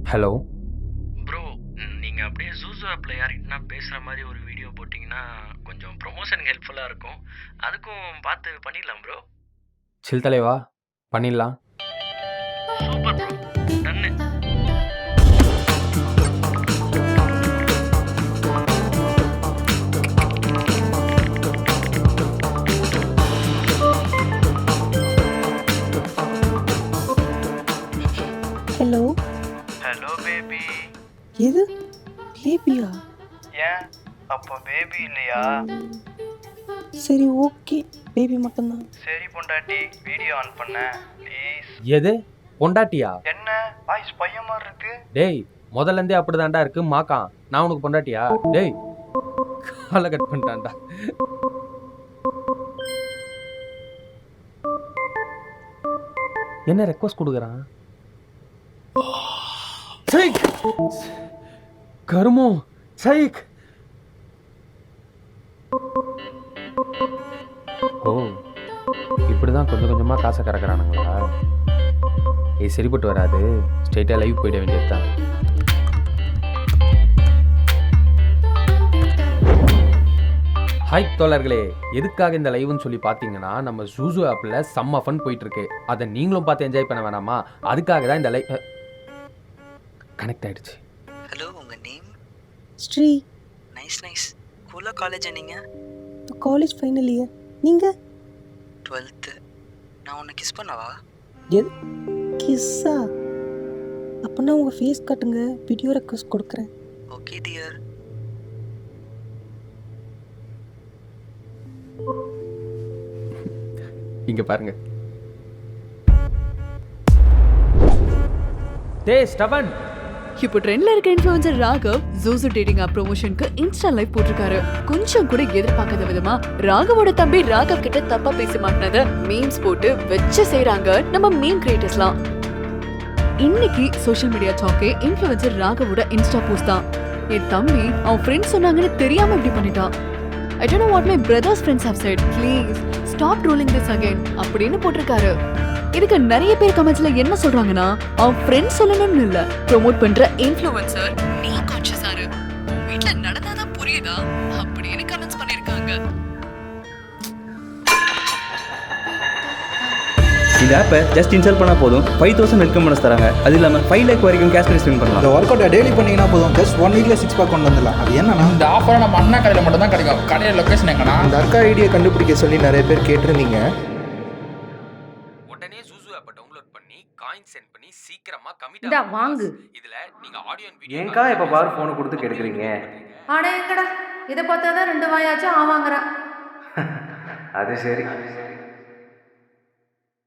Hello. Bro, நீங்கள் அப்படியே ஜூசோ ஆப்பில் யார்கிட்டனா பேசுகிற மாதிரி ஒரு வீடியோ போட்டிங்கன்னா கொஞ்சம் ப்ரொமோஷனுக்கு ஹெல்ப்ஃபுல்லாக இருக்கும். அதுக்கும் பார்த்து பண்ணிடலாம் ப்ரோ. சில் தலைவா, பண்ணிடலாம். சூப்பர் ப்ரோ, டன்னு. ஹலோ. Hello baby. எது பேபியா? ஏன் அப்போ பேபி இல்லையா? சரி, ஓகே, பேபி மட்டும்தான். சரி பொண்டாட்டி, வீடியோ ஆன் பண்ண ப்ளீஸ். எது பொண்டாட்டியா? என்ன வாய்ஸ் பையன் மாதிரி இருக்கு? டேய், முதல்ல இருந்தே அப்படிதான்டா இருக்கு மாக்கான். நான் உனக்கு பொண்டாட்டியா? டேய், காலை கட் பண்ணிட்டான்டா. என்ன ரெக்வஸ்ட் கொடுக்குறான்? சைக் கருமோ, சைக். ஓ, இப்படிதான் கொஞ்சம் கொஞ்சமா காசை கறக்குறானுங்களா? ஏய், சரிப்பட்டு வராது. ஸ்ட்ரெயிட்டா லைவ் போயிட வேண்டியதுதான். ஹாய் தோழர்களே, எதுக்காக இந்த லைவ்னு சொல்லி பார்த்தீங்கன்னா, நம்ம ஜூசோ ஆப்பில் செம்ம ஃபன் போயிட்டு இருக்கு. அதை நீங்களும் பார்த்து என்ஜாய் பண்ண வேணாமா? அதுக்காக தான் இந்த லைவ் கனெக்ட் ஆயிடுச்சு. ஹலோ, உங்கள் நேம்? ஸ்ரீ. நைஸ். கூலா காலேஜா நீங்கள்? இப்போ காலேஜ் ஃபைனல் இயர். நீங்கள்? 12th. நான் உன்னை கிஸ் பண்ணவா? எது கிஸ்ஸா? அப்போனா உங்கள் ஃபேஸ் காட்டுங்க, வீடியோ ரெக்வஸ்ட் கொடுக்குறேன். Okay dear. இங்க பாருங்க. டேய் ஸ்டவன். இப்போ ட்ரெண்ட்ல இருக்க இன்ஃப்ளூயன்சர் ராகவ் ஜூசோ டேட்டிங் ஆப் ப்ரொமோஷனுக்கு இன்ஸ்டா லைவ் போட்டிருக்காரு. கொஞ்சம் கூட எதிர்பார்க்காத விதமா ராகவோட தம்பி ராகவ் கிட்ட தப்பா பேசி மாட்டினத மீம்ஸ் போட்டு வச்சு செய்றாங்க நம்ம மீம் கிரியேட்டர்ஸ்லாம். இன்னைக்கு சோஷியல் மீடியா டாக்கே இன்ஃப்ளூயன்சர் ராகவோட இன்ஸ்டா போஸ்ட் தான். என் தம்பி அவன் ஃப்ரெண்ட்ஸ் சொன்னாங்கன்னு தெரியாம இப்படி பண்ணிட்டான். I don't know what my brother's friends have said. Please stop trolling this again அப்படின்னு போட்டிருக்காரு. இதுக்கு நிறைய பேர் கமெண்ட்ஸ்ல என்ன சொல்றாங்கன்னா, அவன் ஃப்ரெண்ட்ஸ் சொல்லணும்னு இல்ல, ப்ரோமோட் பண்ற இன்ஃப்ளூயன்சர் நீ கான்ஷியஸா இரு, வீட்ல நடந்தாதான் புரியுதா அப்படின்னு கமெண்ட்ஸ் பண்ணிருக்காங்க. இந்த ஆப்பை ஜஸ்ட் இன்ஸ்டால் பண்ணால் போதும் 5000 வெல்கம் போனஸ் தராங்க. அது இல்லாமல் 5 lakh வரைக்கும் கேஷ் ப்ரைஸ் வின் பண்ணலாம். இந்த ஒர்க் அவுட்டை டெய்லி பண்ணிங்கன்னா போதும், ஜஸ்ட் 1 வீக்ல 6 பேக் கொண்டு வந்துடலாம். அது என்னன்னா, இந்த ஆஃபரை நம்ம அண்ணா கடையில் மட்டும் தான் கிடைக்கும். கடையில் லொக்கேஷன் எங்கன்னா இந்த அர்க்கா ஐடியை கண்டுபிடிக்க சொல்லி நிறைய பேர் கேட்டிருந்தீங்க. உடனே ஜூசோ ஆப்பை டவுன்லோட் பண்ணி காயின் சென்ட் பண்ணி சீக்கிரமா கமிட் இந்தா வாங்கு. இதுல நீங்க ஆடியோ அண்ட் வீடியோ ஏன்க்கா எப்போ பாரு ஃபோனை கொடுத்து கெடுக்குறீங்க? ஆடே எங்கடா, இதை பார்த்தா தான் 2 வாயாச்சும் ஆவாங்கிறான். அது சரி.